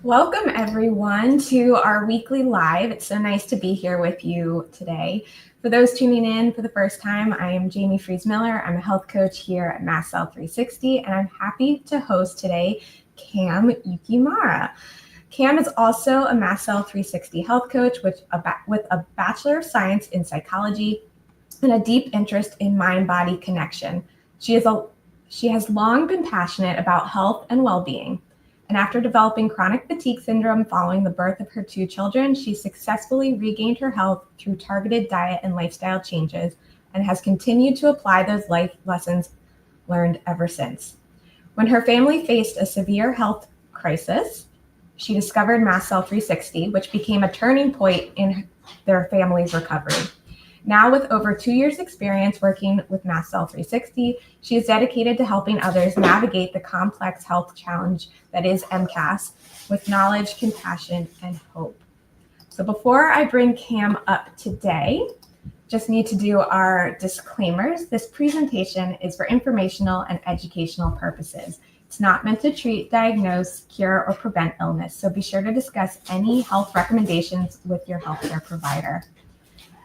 Welcome everyone to our weekly live. It's so nice to be here with you today. For those tuning in for the first time, I am Jamie Fries-Miller. I'm a health coach here at Mast Cell 360, and I'm happy to host today Cam Uchimura. Cam is also a Mast Cell 360 health coach with a Bachelor of Science in Psychology and a deep interest in mind-body connection. She has long been passionate about health and well-being. And after developing chronic fatigue syndrome following the birth of her 2 children, she successfully regained her health through targeted diet and lifestyle changes and has continued to apply those life lessons learned ever since. When her family faced a severe health crisis, she discovered Mast Cell 360, which became a turning point in their family's recovery. Now, with over 2 years' experience working with Mast Cell 360, she is dedicated to helping others navigate the complex health challenge that is MCAS with knowledge, compassion, and hope. So before I bring Cam up today, just need to do our disclaimers. This presentation is for informational and educational purposes. It's not meant to treat, diagnose, cure, or prevent illness, so be sure to discuss any health recommendations with your healthcare provider.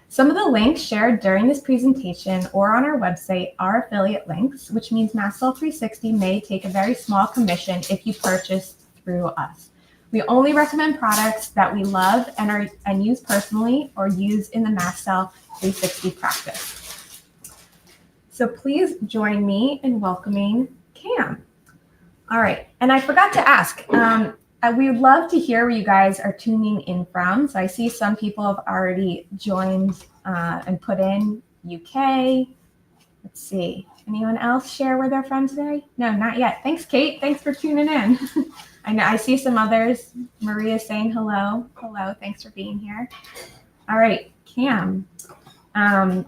Some of the links shared during this presentation or on our website are affiliate links, which means Mast Cell 360 may take a very small commission if you purchase through us. We only recommend products that we love and use personally or use in the Mast Cell 360 practice. So please join me in welcoming Cam. All right, and I forgot to ask, we would love to hear where you guys are tuning in from. So I see some people have already joined and put in UK. Let's see, anyone else share where they're from today? No, not yet. Thanks, Kate. Thanks for tuning in. I know I see some others. Maria saying hello. Hello, thanks for being here. All right, Cam. Cam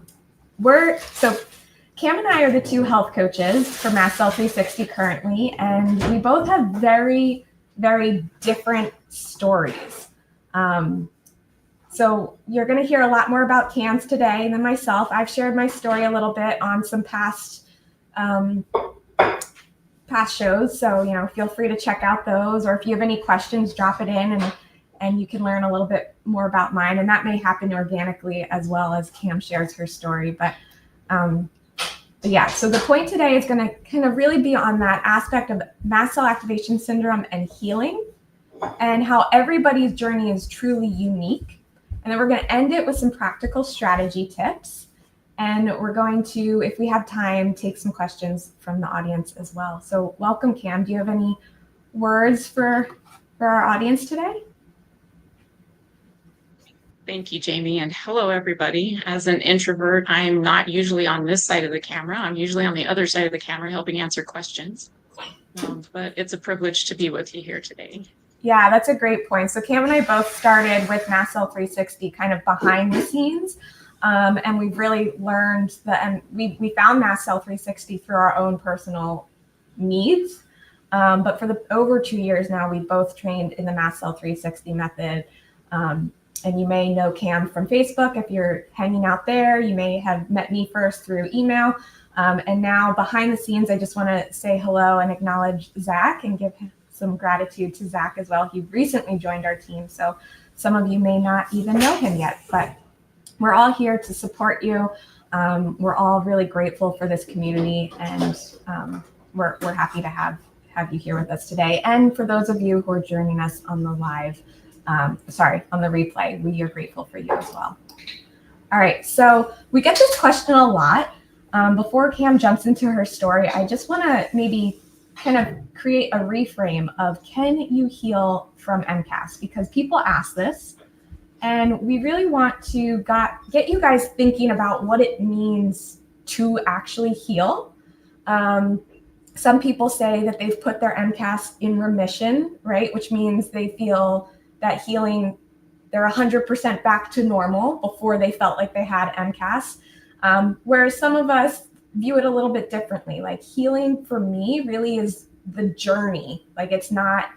and I are the 2 health coaches for Mast Cell 360 currently, and we both have very different stories. So you're going to hear a lot more about Cam's today than myself. I've shared my story a little bit on some past shows. So, feel free to check out those, or if you have any questions, drop it in and you can learn a little bit more about mine. And that may happen organically as well as Cam shares her story. But yeah, so the point today is going to kind of really be on that aspect of Mast Cell Activation Syndrome and healing, and how everybody's journey is truly unique. And then we're going to end it with some practical strategy tips. And we're going to, if we have time, take some questions from the audience as well. So welcome, Cam. Do you have any words for our audience today? Thank you, Jamie, and hello, everybody. As an introvert, I'm not usually on this side of the camera. I'm usually on the other side of the camera helping answer questions. But it's a privilege to be with you here today. Yeah, that's a great point. So Cam and I both started with Mast Cell 360 kind of behind the scenes. And we've really learned and we found Mast Cell 360 through our own personal needs. But for over 2 years now, we both trained in the Mast Cell 360 method. And you may know Cam from Facebook if you're hanging out there. You may have met me first through email. And now behind the scenes, I just want to say hello and acknowledge Zach and give him some gratitude to Zach as well. He recently joined our team, so some of you may not even know him yet, but we're all here to support you. We're all really grateful for this community, and we're happy to have you here with us today. And for those of you who are joining us on the live, on the replay, we are grateful for you as well. All right, so we get this question a lot. Before Cam jumps into her story, I just want to maybe kind of create a reframe of, can you heal from MCAS? Because people ask this, and we really want to get you guys thinking about what it means to actually heal. Some people say that they've put their MCAS in remission, right? Which means they feel that healing, they're 100% back to normal before they felt like they had MCAS. Whereas some of us view it a little bit differently. Like, healing for me really is the journey. Like, it's not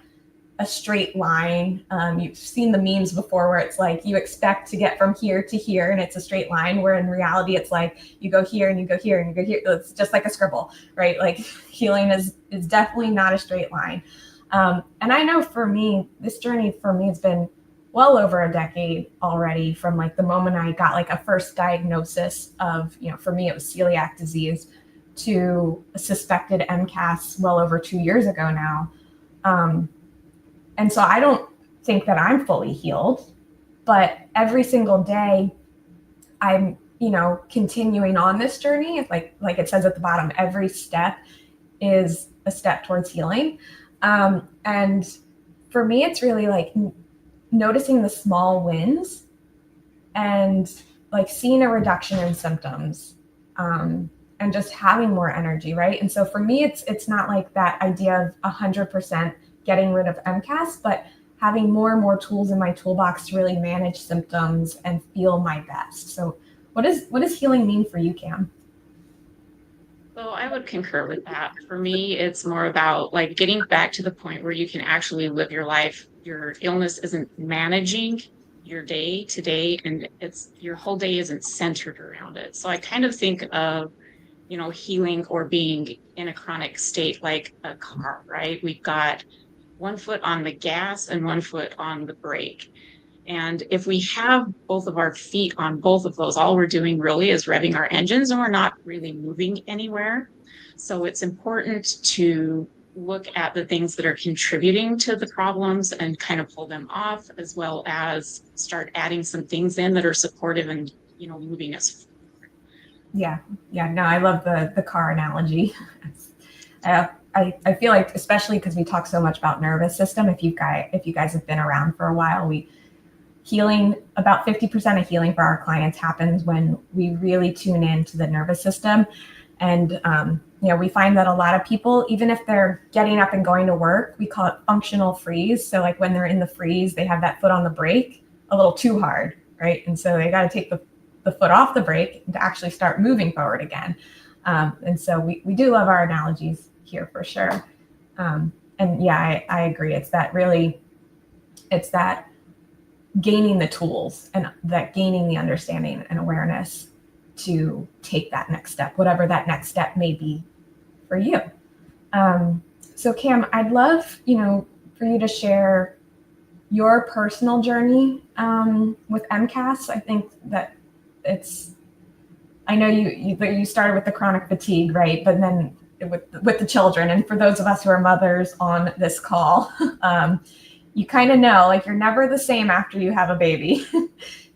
a straight line. You've seen the memes before where it's like you expect to get from here to here and it's a straight line, where in reality it's like you go here and you go here and you go here. It's just like a scribble, right? Like, healing is definitely not a straight line. And I know for me, this journey for me has been well over a decade already, from like the moment I got like a first diagnosis of, for me it was celiac disease, to a suspected MCAS well over 2 years ago now. And so I don't think that I'm fully healed, but every single day I'm, continuing on this journey. Like it says at the bottom, every step is a step towards healing. And for me, it's really like noticing the small wins and like seeing a reduction in symptoms, and just having more energy, right? And so for me, it's not like that idea of 100% getting rid of MCAS, but having more and more tools in my toolbox to really manage symptoms and feel my best. So what does healing mean for you, Cam? So I would concur with that. For me, it's more about like getting back to the point where you can actually live your life. Your illness isn't managing your day to day, and it's your whole day isn't centered around it. So I kind of think of, healing or being in a chronic state like a car, right? We've got one foot on the gas and one foot on the brake. And if we have both of our feet on both of those, all we're doing really is revving our engines and we're not really moving anywhere. So it's important to look at the things that are contributing to the problems and kind of pull them off, as well as start adding some things in that are supportive and, moving us. Yeah, no, I love the car analogy. I feel like, especially because we talk so much about nervous system, if you guys have been around for a while, healing, about 50% of healing for our clients happens when we really tune into the nervous system. And we find that a lot of people, even if they're getting up and going to work, we call it functional freeze. So like when they're in the freeze, they have that foot on the brake a little too hard, right? And so they got to take the foot off the brake to actually start moving forward again. And so we do love our analogies here for sure. And yeah, I agree. It's that gaining the tools and that gaining the understanding and awareness to take that next step, whatever that next step may be for you. So Cam, I'd love, for you to share your personal journey with MCAS. I think that I know you started with the chronic fatigue, right? But then with the children, and for those of us who are mothers on this call, you kind of know, like, you're never the same after you have a baby.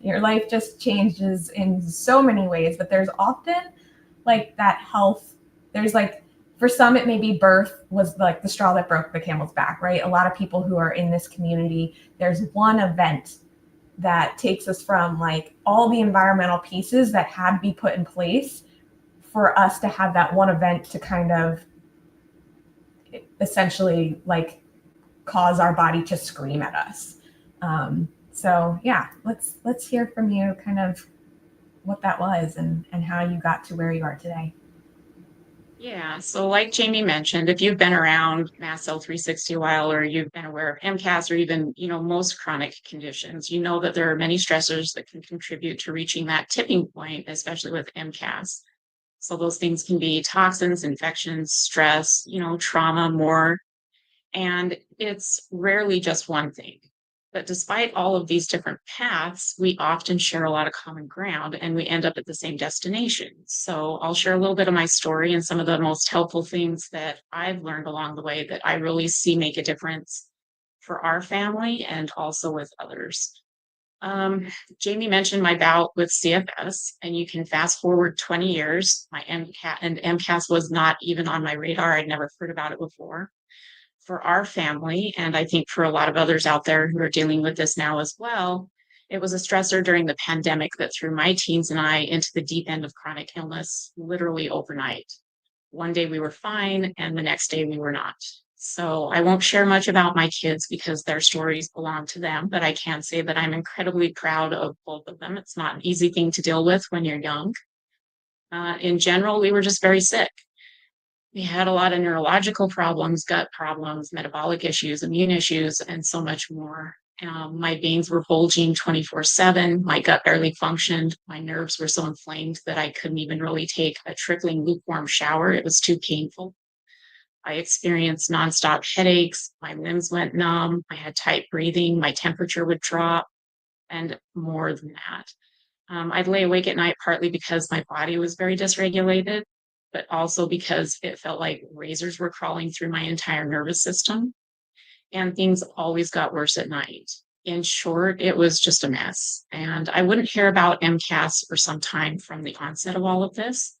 Your life just changes in so many ways, but there's often like that health. There's like, for some, it may be birth was like the straw that broke the camel's back, right? A lot of people who are in this community, there's one event that takes us from like all the environmental pieces that had to be put in place for us to have that one event to kind of essentially like cause our body to scream at us. So yeah, let's hear from you kind of what that was and how you got to where you are today. Yeah, so like Jamie mentioned, if you've been around Mast Cell 360 a while, or you've been aware of MCAS, or even, most chronic conditions, you know that there are many stressors that can contribute to reaching that tipping point, especially with MCAS. So those things can be toxins, infections, stress, trauma, more. And it's rarely just one thing. But despite all of these different paths, we often share a lot of common ground and we end up at the same destination. So I'll share a little bit of my story and some of the most helpful things that I've learned along the way that I really see make a difference for our family and also with others. Jamie mentioned my bout with CFS, and you can fast forward 20 years. My MCAS was not even on my radar. I'd never heard about it before. For our family, and I think for a lot of others out there who are dealing with this now as well, it was a stressor during the pandemic that threw my teens and I into the deep end of chronic illness literally overnight. One day we were fine, and the next day we were not. So I won't share much about my kids because their stories belong to them, but I can say that I'm incredibly proud of both of them. It's not an easy thing to deal with when you're young. In general, we were just very sick. We had a lot of neurological problems, gut problems, metabolic issues, immune issues, and so much more. My veins were bulging 24/7. My gut barely functioned. My nerves were so inflamed that I couldn't even really take a trickling lukewarm shower. It was too painful. I experienced nonstop headaches. My limbs went numb. I had tight breathing. My temperature would drop, and more than that. I'd lay awake at night partly because my body was very dysregulated, but also because it felt like razors were crawling through my entire nervous system, and things always got worse at night. In short, it was just a mess. And I wouldn't hear about MCAS for some time from the onset of all of this,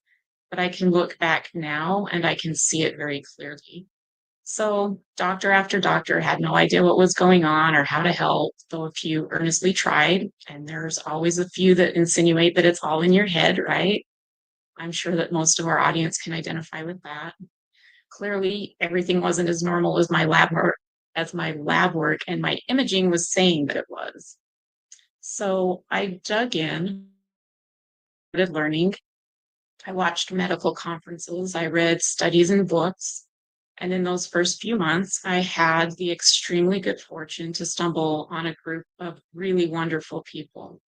but I can look back now and I can see it very clearly. So, doctor after doctor had no idea what was going on or how to help, though a few earnestly tried. And there's always a few that insinuate that it's all in your head, right? I'm sure that most of our audience can identify with that. Clearly, everything wasn't as normal as my lab work and my imaging was saying that it was. So I dug in, started learning. I watched medical conferences, I read studies and books. And in those first few months, I had the extremely good fortune to stumble on a group of really wonderful people.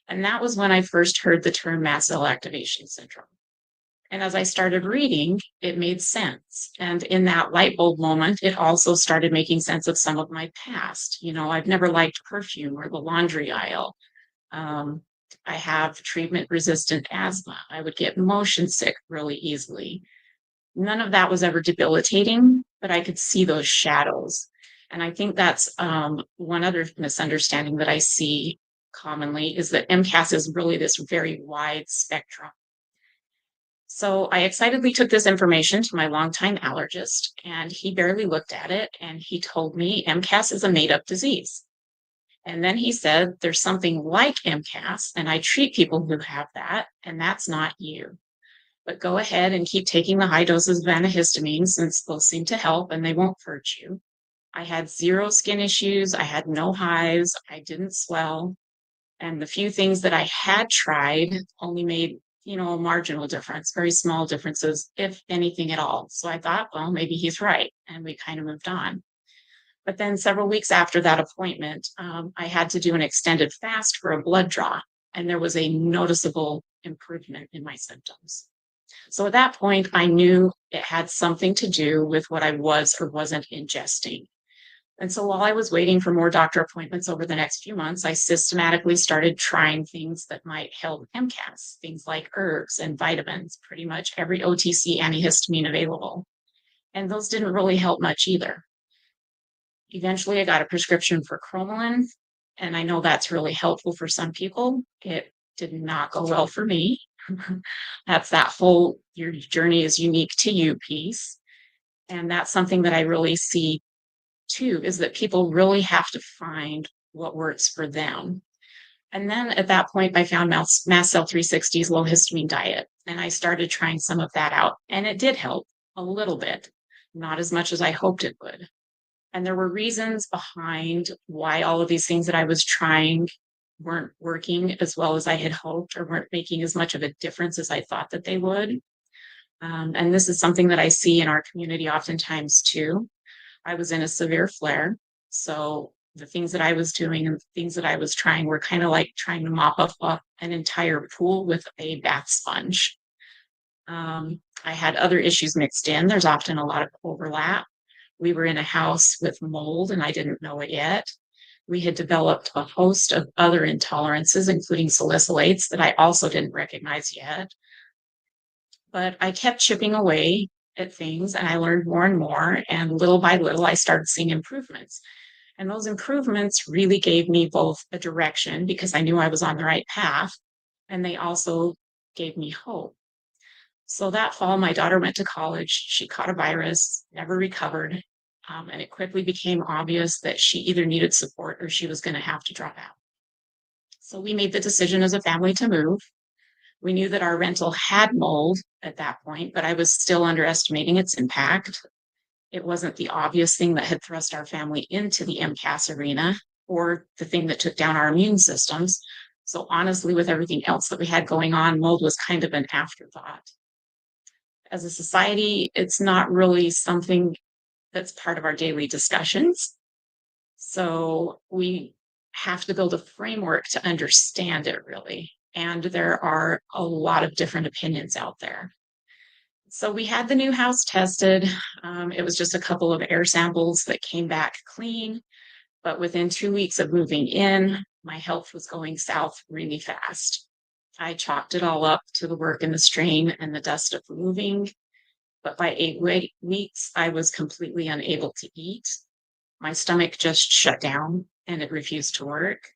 And that was when I first heard the term Mast Cell Activation Syndrome. And as I started reading, it made sense. And in that light bulb moment, it also started making sense of some of my past. You know, I've never liked perfume or the laundry aisle. Um, I have treatment resistant asthma. I would get motion sick really easily. None of that was ever debilitating, but I could see those shadows. And I think that's one other misunderstanding that I see commonly is that MCAS is really this very wide spectrum. So I excitedly took this information to my longtime allergist, and he barely looked at it, and he told me MCAS is a made-up disease. And then he said, there's something like MCAS, and I treat people who have that, and that's not you. But go ahead and keep taking the high doses of antihistamines since those seem to help and they won't hurt you. I had zero skin issues. I had no hives. I didn't swell. And the few things that I had tried only made, a marginal difference, very small differences, if anything at all. So I thought, well, maybe he's right. And we kind of moved on. But then several weeks after that appointment, I had to do an extended fast for a blood draw. And there was a noticeable improvement in my symptoms. So at that point, I knew it had something to do with what I was or wasn't ingesting. And so while I was waiting for more doctor appointments over the next few months, I systematically started trying things that might help MCAS, things like herbs and vitamins, pretty much every OTC antihistamine available. And those didn't really help much either. Eventually, I got a prescription for cromolyn, and I know that's really helpful for some people. It did not go well for me. That's that whole your journey is unique to you piece. And that's something that I really see too, is that people really have to find what works for them. And then at that point, I found Mast Cell 360's low histamine diet, and I started trying some of that out. And it did help a little bit, not as much as I hoped it would. And there were reasons behind why all of these things that I was trying weren't working as well as I had hoped or weren't making as much of a difference as I thought that they would. And this is something that I see in our community oftentimes too. I was in a severe flare. So the things that I was doing and the things that I was trying were kind of like trying to mop up an entire pool with a bath sponge. I had other issues mixed in. There's often a lot of overlap. We were in a house with mold and I didn't know it yet. We had developed a host of other intolerances, including salicylates that I also didn't recognize yet. But I kept chipping away at things and I learned more and more. And little by little, I started seeing improvements. And those improvements really gave me both a direction because I knew I was on the right path. And they also gave me hope. So that fall, my daughter went to college. She caught a virus, never recovered. And it quickly became obvious that she either needed support or she was going to have to drop out. So we made the decision as a family to move. We knew that our rental had mold at that point, but I was still underestimating its impact. It wasn't the obvious thing that had thrust our family into the MCAS arena or the thing that took down our immune systems. So honestly, with everything else that we had going on, mold was kind of an afterthought. As a society, it's not really something that's part of our daily discussions. So we have to build a framework to understand it really. And there are a lot of different opinions out there. So we had the new house tested. It was just a couple of air samples that came back clean. But within 2 weeks of moving in, my health was going south really fast. I chalked it all up to the work and the strain and the dust of moving. But by 8 weeks, I was completely unable to eat. My stomach just shut down and it refused to work.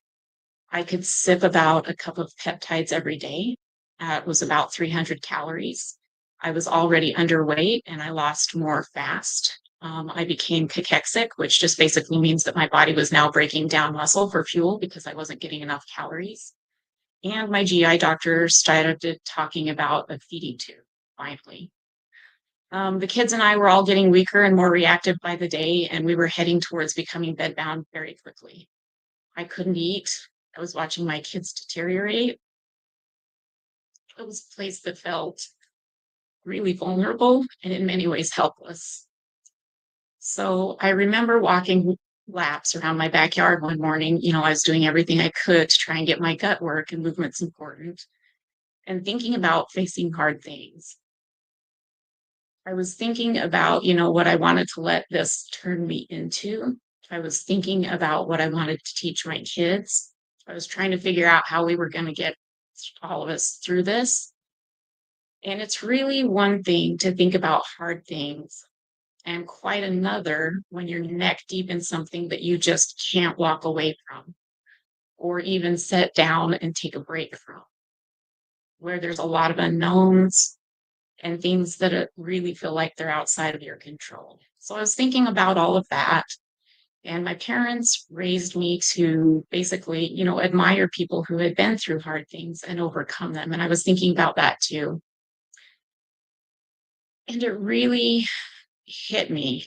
I could sip about a cup of peptides every day. It was about 300 calories. I was already underweight and I lost more fast. I became cachexic, which just basically means that my body was now breaking down muscle for fuel because I wasn't getting enough calories. And my GI doctor started talking about a feeding tube, finally. The kids and I were all getting weaker and more reactive by the day, and we were heading towards becoming bedbound very quickly. I couldn't eat. I was watching my kids deteriorate. It was a place that felt really vulnerable and in many ways helpless. So I remember walking laps around my backyard one morning. I was doing everything I could to try and get my gut work, and movement's important, and thinking about facing hard things. I was thinking about, what I wanted to let this turn me into. I was thinking about what I wanted to teach my kids. I was trying to figure out how we were going to get all of us through this. And it's really one thing to think about hard things, and quite another when you're neck deep in something that you just can't walk away from or even sit down and take a break from, where there's a lot of unknowns and things that really feel like they're outside of your control. So I was thinking about all of that. And my parents raised me to basically, admire people who had been through hard things and overcome them. And I was thinking about that too. And it really hit me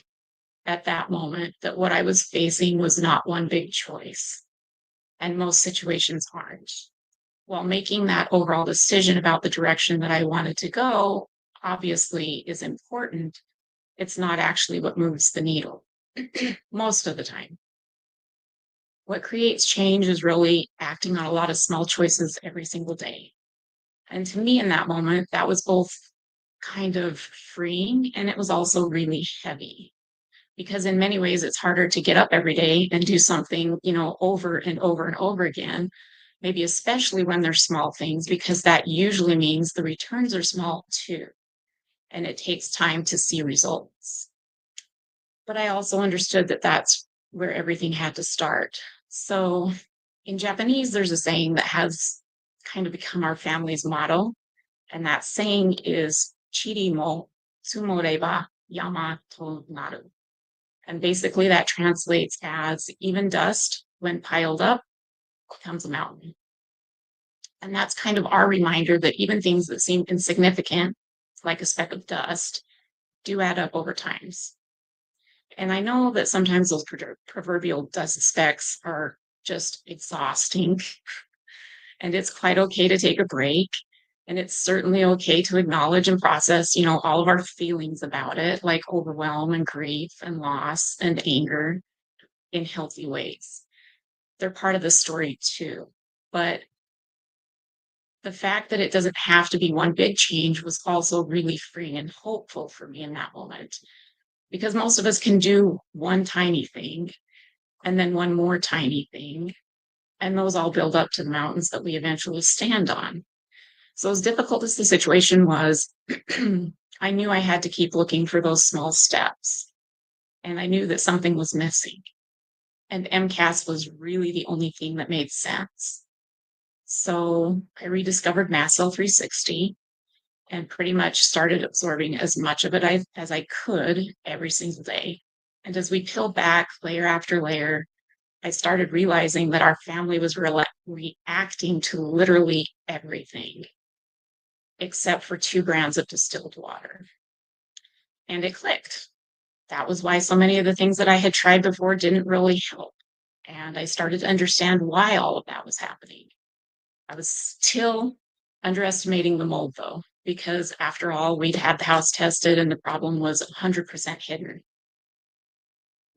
at that moment that what I was facing was not one big choice. And most situations aren't. While making that overall decision about the direction that I wanted to go obviously is important, it's not actually what moves the needle most of the time. What creates change is really acting on a lot of small choices every single day. And to me, in that moment, that was both kind of freeing and it was also really heavy, because in many ways it's harder to get up every day and do something, over and over and over again, maybe especially when they're small things, because that usually means the returns are small too. And it takes time to see results. But I also understood that that's where everything had to start. So in Japanese, there's a saying that has kind of become our family's motto. And that saying is chiri mo tsumoreba yama to naru. And basically that translates as even dust, when piled up, becomes a mountain. And that's kind of our reminder that even things that seem insignificant, like a speck of dust, do add up over time. And I know that sometimes those proverbial dust specks are just exhausting. And it's quite okay to take a break. And it's certainly okay to acknowledge and process, all of our feelings about it, like overwhelm and grief and loss and anger, in healthy ways. They're part of the story too. But the fact that it doesn't have to be one big change was also really freeing and hopeful for me in that moment, because most of us can do one tiny thing and then one more tiny thing, and those all build up to the mountains that we eventually stand on. So as difficult as the situation was, I knew I had to keep looking for those small steps, and I knew that something was missing. And MCAS was really the only thing that made sense. So I rediscovered Mast Cell 360 and pretty much started absorbing as much of it as I could every single day. And as we peeled back layer after layer, I started realizing that our family was reacting to literally everything except for 2 grams of distilled water. And it clicked. That was why so many of the things that I had tried before didn't really help. And I started to understand why all of that was happening. I was still underestimating the mold, though, because after all, we'd had the house tested and the problem was 100% hidden.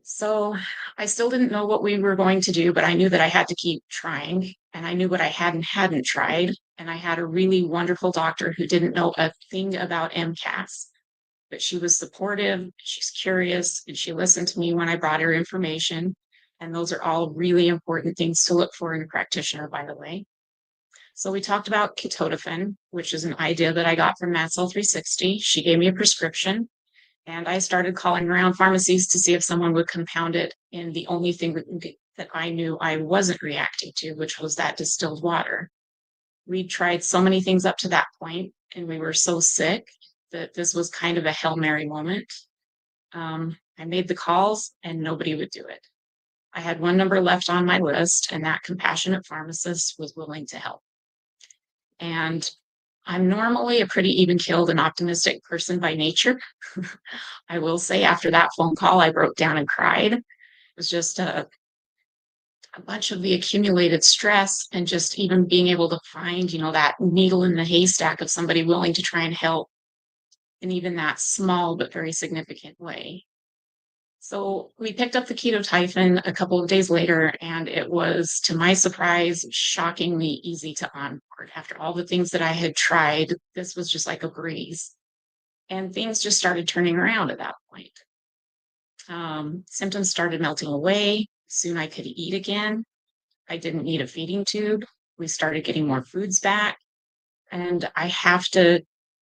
So I still didn't know what we were going to do, but I knew that I had to keep trying. And I knew what I hadn't tried. And I had a really wonderful doctor who didn't know a thing about MCAS. but she was supportive, she's curious, and she listened to me when I brought her information. And those are all really important things to look for in a practitioner, by the way. So we talked about ketotifen, which is an idea that I got from Mast Cell 360. She gave me a prescription, and I started calling around pharmacies to see if someone would compound it in the only thing that I knew I wasn't reacting to, which was that distilled water. We tried so many things up to that point, and we were so sick that this was kind of a Hail Mary moment. I made the calls and nobody would do it. I had one number left on my list, and that compassionate pharmacist was willing to help. And I'm normally a pretty even-keeled and optimistic person by nature. I will say after that phone call, I broke down and cried. It was just a bunch of the accumulated stress and just even being able to find, that needle in the haystack of somebody willing to try and help in even that small but very significant way. So we picked up the ketotifen a couple of days later, and it was, to my surprise, shockingly easy to onboard. After all the things that I had tried, this was just like a breeze. And things just started turning around at that point. Symptoms started melting away. Soon I could eat again. I didn't need a feeding tube. We started getting more foods back. And I have to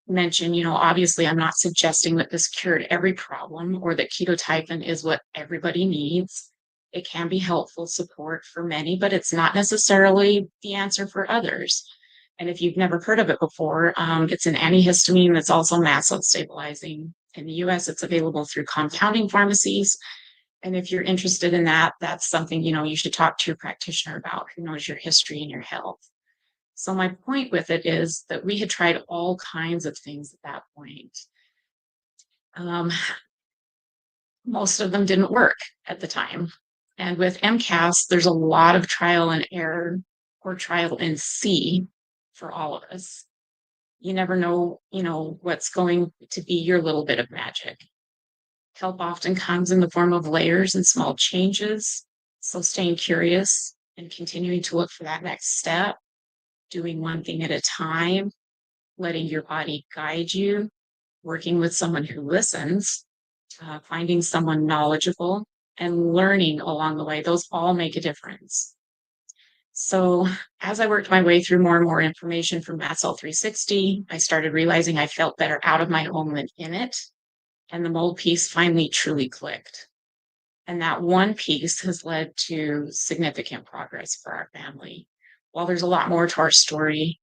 mention, obviously I'm not suggesting that this cured every problem or that ketotifen is what everybody needs. It can be helpful support for many, but it's not necessarily the answer for others. And if you've never heard of it before, it's an antihistamine that's also mast cell stabilizing. In the US, it's available through compounding pharmacies. And if you're interested in that, that's something, you should talk to your practitioner about, who knows your history and your health. So my point with it is that we had tried all kinds of things at that point. Most of them didn't work at the time. And with MCAS, there's a lot of trial and error or trial and see for all of us. You never know, what's going to be your little bit of magic. Help often comes in the form of layers and small changes. So staying curious and continuing to look for that next step, doing one thing at a time, letting your body guide you, working with someone who listens, finding someone knowledgeable, and learning along the way. Those all make a difference. So as I worked my way through more and more information from Mast Cell 360, I started realizing I felt better out of my home than in it. And the mold piece finally truly clicked. And that one piece has led to significant progress for our family. While there's a lot more to our story,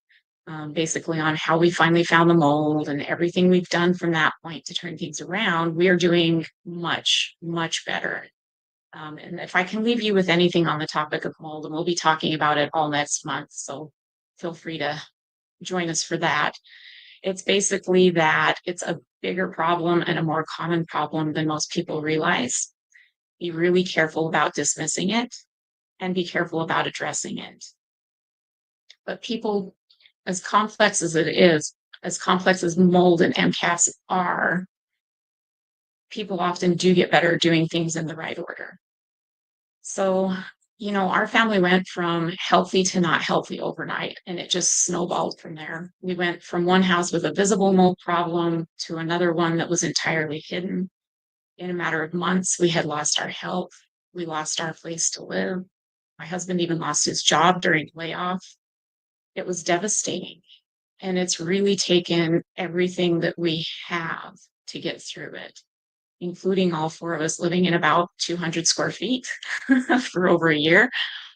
basically on how we finally found the mold and everything we've done from that point to turn things around, we are doing much, much better. And if I can leave you with anything on the topic of mold, and we'll be talking about it all next month, so feel free to join us for that. It's basically that it's a bigger problem and a more common problem than most people realize. Be really careful about dismissing it and be careful about addressing it. But people, as complex as it is, as complex as mold and MCAS are, people often do get better at doing things in the right order. So, our family went from healthy to not healthy overnight, and it just snowballed from there. We went from one house with a visible mold problem to another one that was entirely hidden. In a matter of months, we had lost our health. We lost our place to live. My husband even lost his job during layoff. It was devastating. And it's really taken everything that we have to get through it, including all four of us living in about 200 square feet for over a year,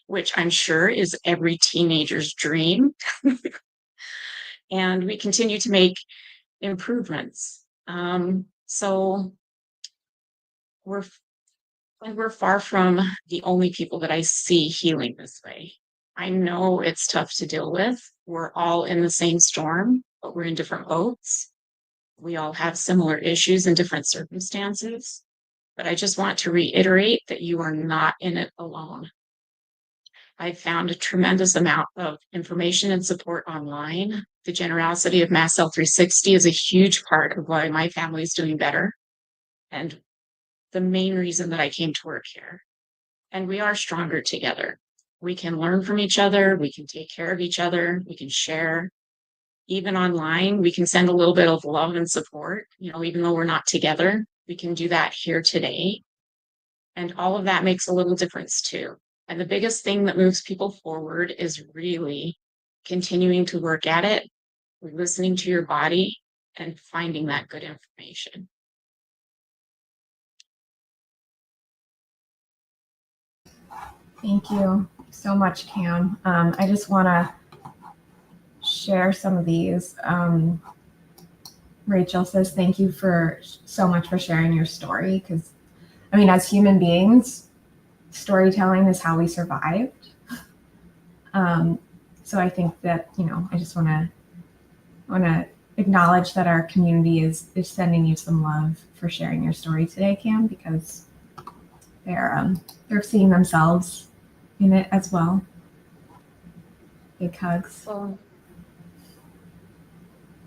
which I'm sure is every teenager's dream. And we continue to make improvements. So we're far from the only people that I see healing this way. I know it's tough to deal with. We're all in the same storm, but we're in different boats. We all have similar issues in different circumstances. But I just want to reiterate that you are not in it alone. I found a tremendous amount of information and support online. The generosity of Mast Cell 360 is a huge part of why my family is doing better, and the main reason that I came to work here. And we are stronger together. We can learn from each other. We can take care of each other. We can share. even online, we can send a little bit of love and support, even though we're not together. We can do that here today. And all of that makes a little difference too. And the biggest thing that moves people forward is really continuing to work at it, listening to your body, and finding that good information. Thank you so much, Cam. I just want to share some of these. Rachel says, thank you so much for sharing your story. Because, I mean, as human beings, storytelling is how we survived. So I think that, I just want to acknowledge that our community is sending you some love for sharing your story today, Cam, because they're seeing themselves in it as well. Big hugs. Well,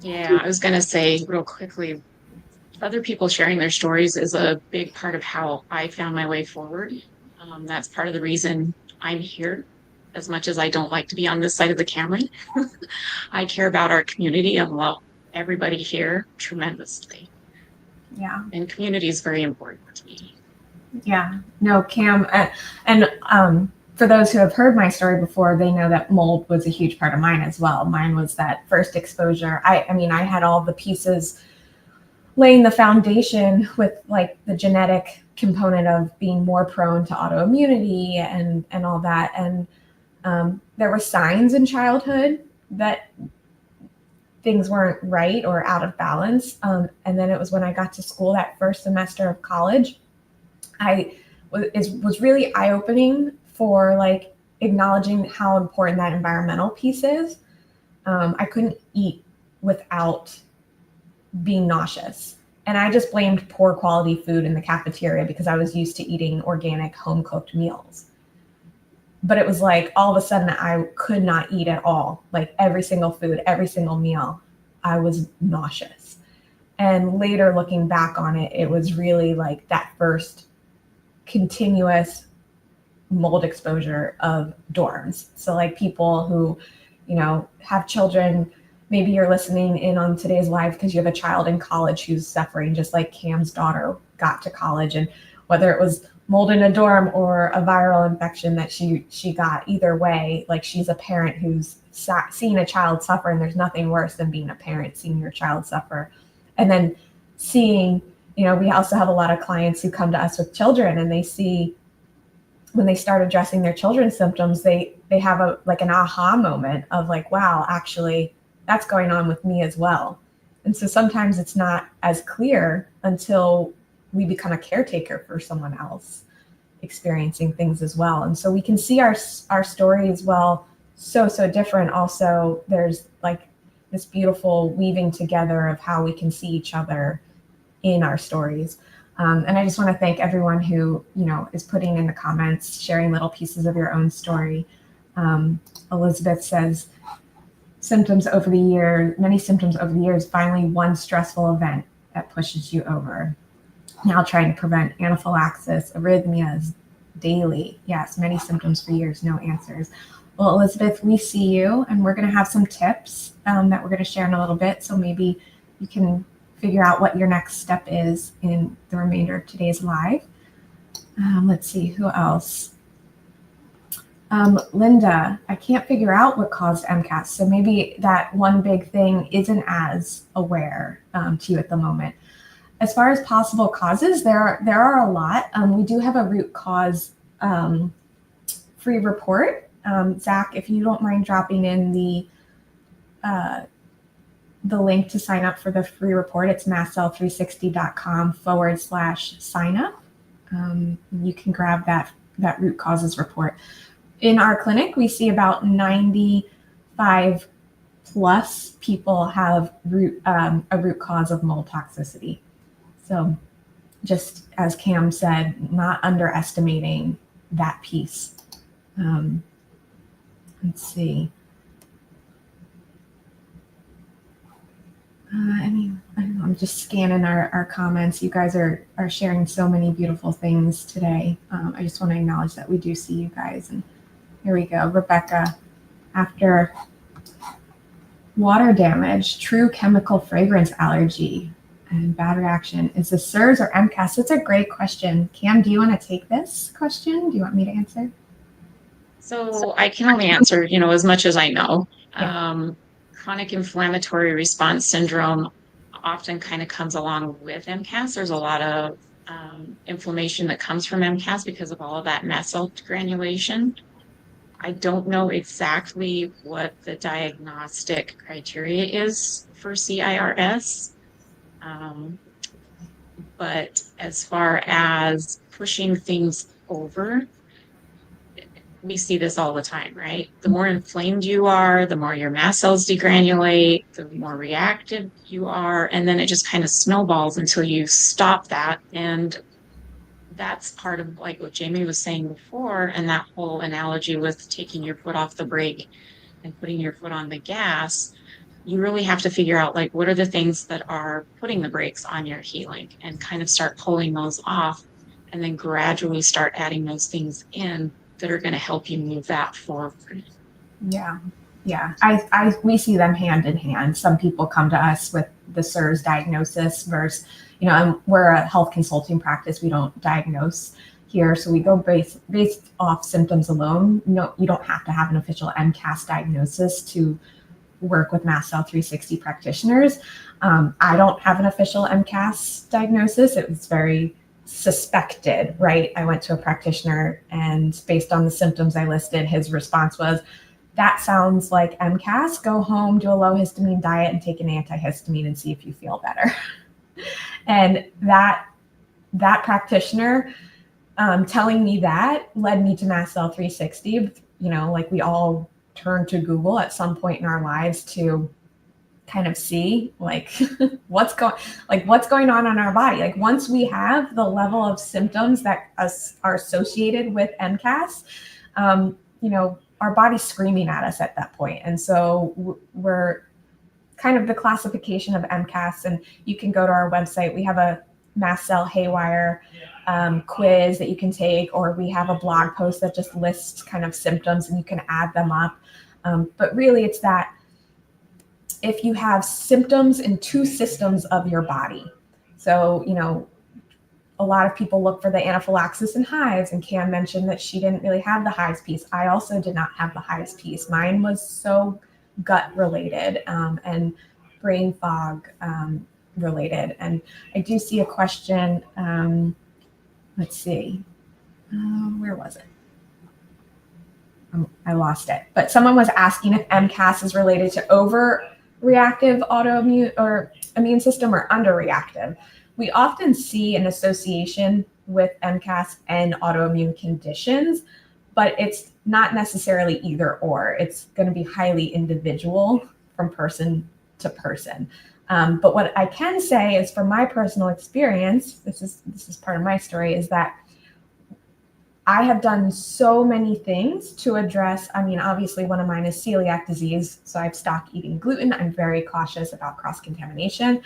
yeah, I was going to say real quickly, other people sharing their stories is a big part of how I found my way forward. That's part of the reason I'm here. As much as I don't like to be on this side of the camera, I care about our community and love everybody here tremendously. Yeah. And community is very important to me. Yeah. No, Cam, and for those who have heard my story before, they know that mold was a huge part of mine as well. Mine was that first exposure. I mean, I had all the pieces laying the foundation with like the genetic component of being more prone to autoimmunity and all that. And there were signs in childhood that things weren't right or out of balance. And then it was when I got to school that first semester of college, I was really eye-opening for like acknowledging how important that environmental piece is. I couldn't eat without being nauseous. And I just blamed poor quality food in the cafeteria because I was used to eating organic home cooked meals. But it was like all of a sudden I could not eat at all. Like every single food, every single meal, I was nauseous. And later looking back on it, it was really like that first continuous mold exposure of dorms. So like people who, have children, maybe you're listening in on today's live because you have a child in college who's suffering, just like Cam's daughter got to college. And whether it was mold in a dorm or a viral infection that she got, either way, like she's a parent who's seeing a child suffer, and there's nothing worse than being a parent seeing your child suffer. And then seeing, we also have a lot of clients who come to us with children, and they see when they start addressing their children's symptoms, they have an aha moment of like, wow, actually that's going on with me as well. And so sometimes it's not as clear until we become a caretaker for someone else experiencing things as well. And so we can see our story as well so different. Also, there's like this beautiful weaving together of how we can see each other in our stories. And I just want to thank everyone who, is putting in the comments, sharing little pieces of your own story. Elizabeth says, many symptoms over the years, finally one stressful event that pushes you over. Now trying to prevent anaphylaxis, arrhythmias daily. Yes, many symptoms for years, no answers. Well, Elizabeth, we see you, and we're going to have some tips that we're going to share in a little bit. So maybe you can figure out what your next step is in the remainder of today's live. Let's see, who else? Linda, I can't figure out what caused MCAS. So maybe that one big thing isn't as aware to you at the moment. As far as possible causes, there are a lot. We do have a root cause free report. Zach, if you don't mind dropping in the link to sign up for the free report, it's mastcell360.com/sign up. You can grab that root causes report. In our clinic, we see about 95 plus people have a root cause of mold toxicity. So just as Cam said, not underestimating that piece. Let's see. I'm just scanning our comments. You guys are sharing so many beautiful things today. I just want to acknowledge that we do see you guys. And here we go. Rebecca, after Water damage, true chemical fragrance allergy, and bad reaction. Is this SIRS or MCAS? That's a great question. Cam, do you want to take this question? Do you want me to answer? So I can only answer, as much as I know. Yeah. Chronic inflammatory response syndrome often kind of comes along with MCAS. There's a lot of inflammation that comes from MCAS because of all of that mast cell granulation. I don't know exactly what the diagnostic criteria is for CIRS. But as far as pushing things over, we see this all the time, right? The more inflamed you are, the more your mast cells degranulate, the more reactive you are, and then it just kind of snowballs until you stop that. And that's part of like what Jamie was saying before, and that whole analogy with taking your foot off the brake and putting your foot on the gas. You really have to figure out like what are the things that are putting the brakes on your healing and kind of start pulling those off and then gradually start adding those things in that are going to help you move that forward. Yeah. Yeah. We see them hand in hand. Some people come to us with the SIRS diagnosis versus, we're a health consulting practice. We don't diagnose here. So we go based off symptoms alone. No, you don't have to have an official MCAS diagnosis to work with Mast Cell 360 practitioners. I don't have an official MCAS diagnosis. It was very suspected, right? I went to a practitioner and based on the symptoms I listed, his response was, that sounds like MCAS. Go home, do a low histamine diet and take an antihistamine and see if you feel better. And that practitioner telling me that led me to Mast Cell 360. Like we all turn to Google at some point in our lives to kind of see like what's going on in our body. Like once we have the level of symptoms that are associated with MCAS, our body's screaming at us at that point. And so we're kind of the classification of MCAS, and you can go to our website. We have a Mast Cell Haywire quiz that you can take, or we have a blog post that just lists kind of symptoms and you can add them up. But really it's that if you have symptoms in two systems of your body. So, a lot of people look for the anaphylaxis and hives, and Cam mentioned that she didn't really have the hives piece. I also did not have the hives piece. Mine was so gut related and brain fog related. And I do see a question. Let's see. Where was it? I lost it. But someone was asking if MCAS is related to overreactive autoimmune or immune system or underreactive. We often see an association with MCAS and autoimmune conditions, but it's not necessarily either or. It's going to be highly individual from person to person. But what I can say is from my personal experience, this is part of my story, is that I have done so many things to address, obviously one of mine is celiac disease, so I've stopped eating gluten. I'm very cautious about cross-contamination.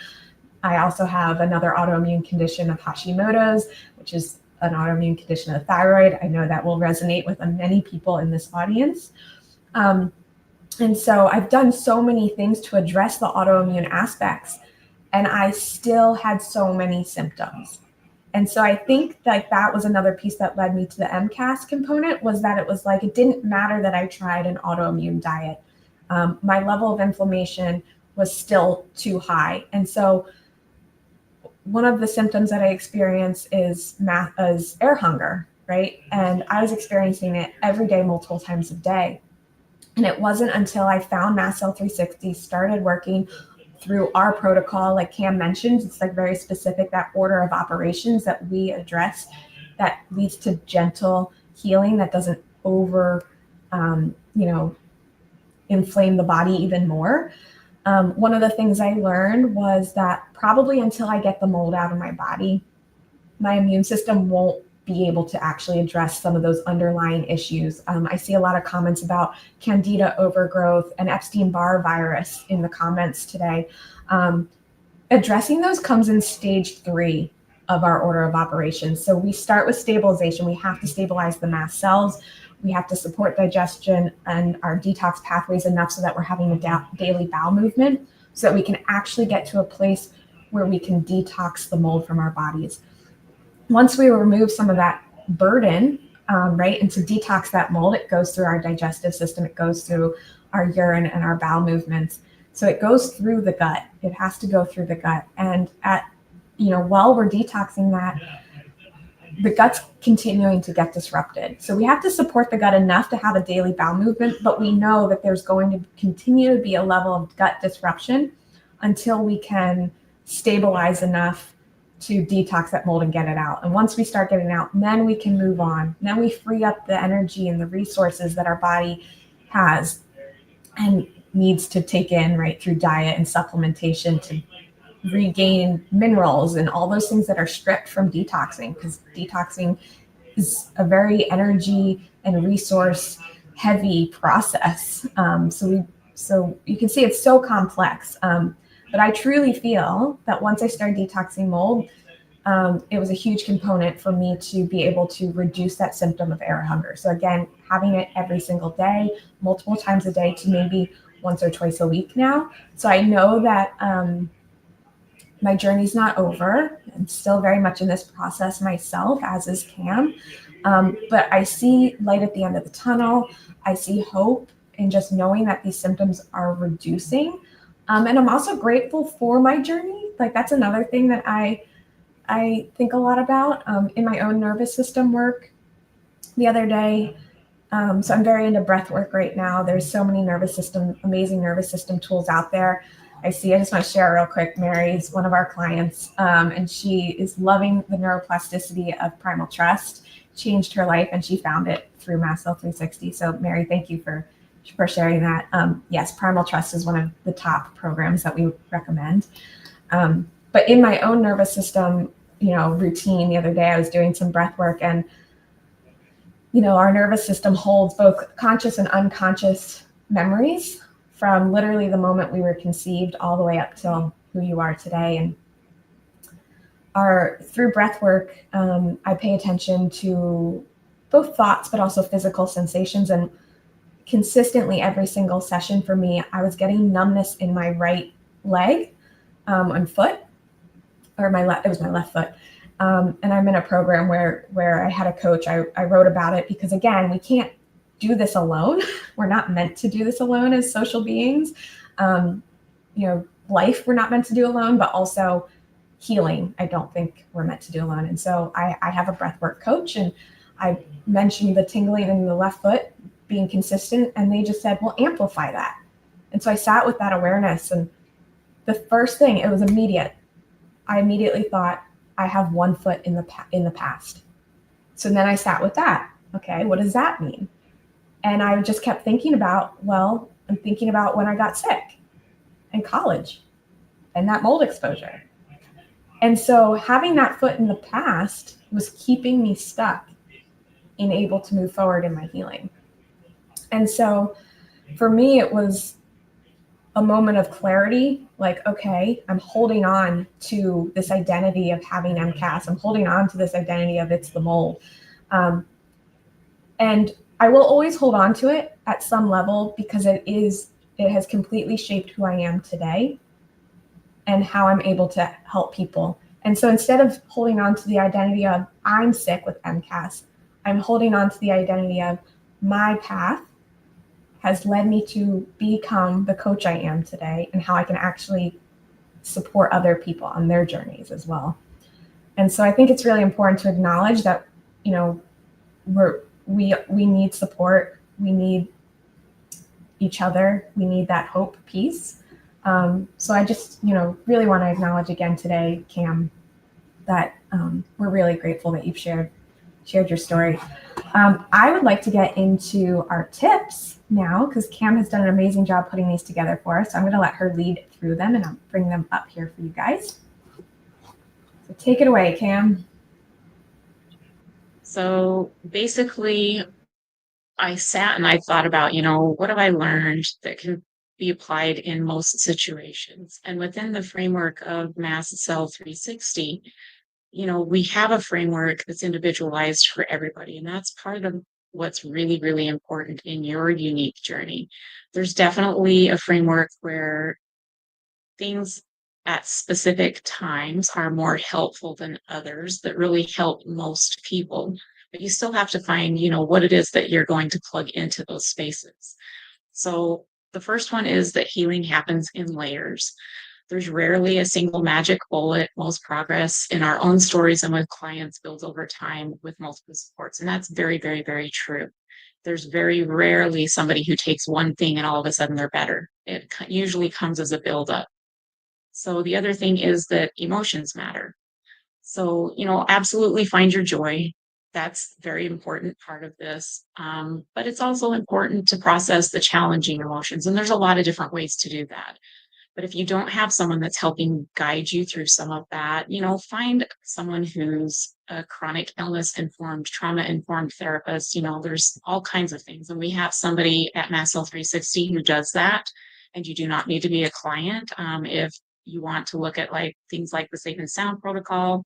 I also have another autoimmune condition of Hashimoto's, which is an autoimmune condition of the thyroid. I know that will resonate with many people in this audience. And so I've done so many things to address the autoimmune aspects, and I still had so many symptoms. And so I think like that was another piece that led me to the MCAS component, was that it was like, it didn't matter that I tried an autoimmune diet. My level of inflammation was still too high. And so one of the symptoms that I experience is air hunger, right? And I was experiencing it every day, multiple times a day. And it wasn't until I found Mast Cell 360, started working through our protocol, like Cam mentioned, it's like very specific, that order of operations that we address that leads to gentle healing that doesn't inflame the body even more. One of the things I learned was that probably until I get the mold out of my body, my immune system won't be able to actually address some of those underlying issues. I see a lot of comments about candida overgrowth and Epstein-Barr virus in the comments today. Addressing those comes in stage 3 of our order of operations. So we start with stabilization. We have to stabilize the mast cells. We have to support digestion and our detox pathways enough so that we're having a daily bowel movement so that we can actually get to a place where we can detox the mold from our bodies. Once we remove some of that burden, right, and to detox that mold, it goes through our digestive system, it goes through our urine and our bowel movements. So it goes through the gut. It has to go through the gut. And while we're detoxing that, the gut's continuing to get disrupted. So we have to support the gut enough to have a daily bowel movement, but we know that there's going to continue to be a level of gut disruption until we can stabilize enough to detox that mold and get it out. And once we start getting it out, then we can move on. Then we free up the energy and the resources that our body has and needs to take in, right, through diet and supplementation to regain minerals and all those things that are stripped from detoxing, because detoxing is a very energy and resource heavy process. So you can see it's so complex. But I truly feel that once I started detoxing mold, it was a huge component for me to be able to reduce that symptom of air hunger. So again, having it every single day, multiple times a day, to maybe once or twice a week now. So I know that my journey's not over. I'm still very much in this process myself, as is Cam. But I see light at the end of the tunnel. I see hope in just knowing that these symptoms are reducing. And I'm also grateful for my journey. Like, that's another thing that I think a lot about in my own nervous system work. The other day, so I'm very into breath work right now. There's so many amazing nervous system tools out there. I just want to share real quick. Mary's one of our clients, and she is loving the neuroplasticity of Primal Trust. Changed her life, and she found it through Mast Cell 360. So Mary, thank you for sharing that. Yes, Primal Trust is one of the top programs that we recommend. But in my own nervous system, routine, the other day I was doing some breath work, and our nervous system holds both conscious and unconscious memories from literally the moment we were conceived all the way up till who you are today. And through breath work, I pay attention to both thoughts, but also physical sensations. And consistently every single session for me, I was getting numbness in my right leg and foot, or it was my left foot. And I'm in a program where I had a coach. I wrote about it because, again, we can't do this alone. We're not meant to do this alone as social beings. Life we're not meant to do alone, but also healing, I don't think we're meant to do alone. And so I have a breathwork coach, and I mentioned the tingling in the left foot being consistent, and they just said, well, amplify that. And so I sat with that awareness, and the first thing, it was immediate. I immediately thought, I have one foot in the past. So then I sat with that. Okay, what does that mean? And I just kept thinking about, I'm thinking about when I got sick in college and that mold exposure. And so having that foot in the past was keeping me stuck in able to move forward in my healing. And so for me, it was a moment of clarity, like, okay, I'm holding on to this identity of having MCAS. I'm holding on to this identity of it's the mold. And I will always hold on to it at some level because it has completely shaped who I am today and how I'm able to help people. And so instead of holding on to the identity of I'm sick with MCAS, I'm holding on to the identity of my path has led me to become the coach I am today, and how I can actually support other people on their journeys as well. And so I think it's really important to acknowledge that, we need support, we need each other, we need that hope piece. So I just, really want to acknowledge again today, Cam, that we're really grateful that you've shared your story. I would like to get into our tips now, because Cam has done an amazing job putting these together for us. So I'm going to let her lead through them, and I'll bring them up here for you guys. So take it away, Cam. So basically, I sat and I thought about, what have I learned that can be applied in most situations? And within the framework of Mast Cell 360, we have a framework that's individualized for everybody. And that's part of what's really, really important in your unique journey. There's definitely a framework where things at specific times are more helpful than others that really help most people. But you still have to find, what it is that you're going to plug into those spaces. So the first one is that healing happens in layers. There's rarely a single magic bullet. Most progress in our own stories and with clients builds over time with multiple supports. And that's very, very, very true. There's very rarely somebody who takes one thing and all of a sudden they're better. It usually comes as a buildup. So the other thing is that emotions matter. So, absolutely find your joy. That's a very important part of this. But it's also important to process the challenging emotions. And there's a lot of different ways to do that. But if you don't have someone that's helping guide you through some of that, find someone who's a chronic illness informed, trauma informed therapist. There's all kinds of things. And we have somebody at Mast Cell 360 who does that. And you do not need to be a client. If you want to look at things like the Safe and Sound protocol,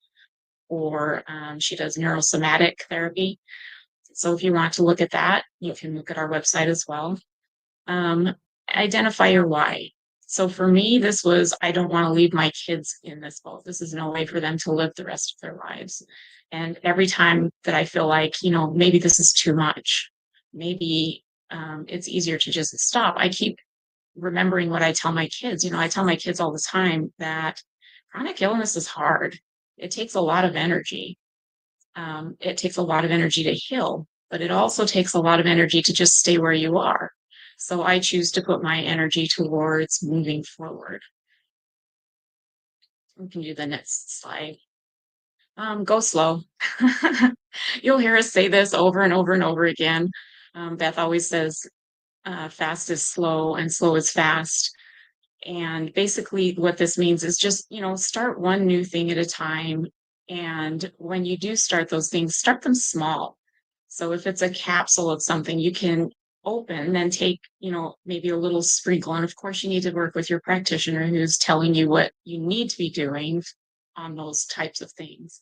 or she does neurosomatic therapy. So if you want to look at that, you can look at our website as well. Identify your why. So for me, this was, I don't want to leave my kids in this boat. This is no way for them to live the rest of their lives. And every time that I feel like, maybe this is too much, maybe it's easier to just stop, I keep remembering what I tell my kids. I tell my kids all the time that chronic illness is hard. It takes a lot of energy. It takes a lot of energy to heal, but it also takes a lot of energy to just stay where you are. So I choose to put my energy towards moving forward. We can do the next slide. Go slow. You'll hear us say this over and over and over again. Beth always says, fast is slow and slow is fast. And basically what this means is just, start one new thing at a time. And when you do start those things, start them small. So if it's a capsule of something, you can open, then take, maybe a little sprinkle. And of course, you need to work with your practitioner who's telling you what you need to be doing on those types of things.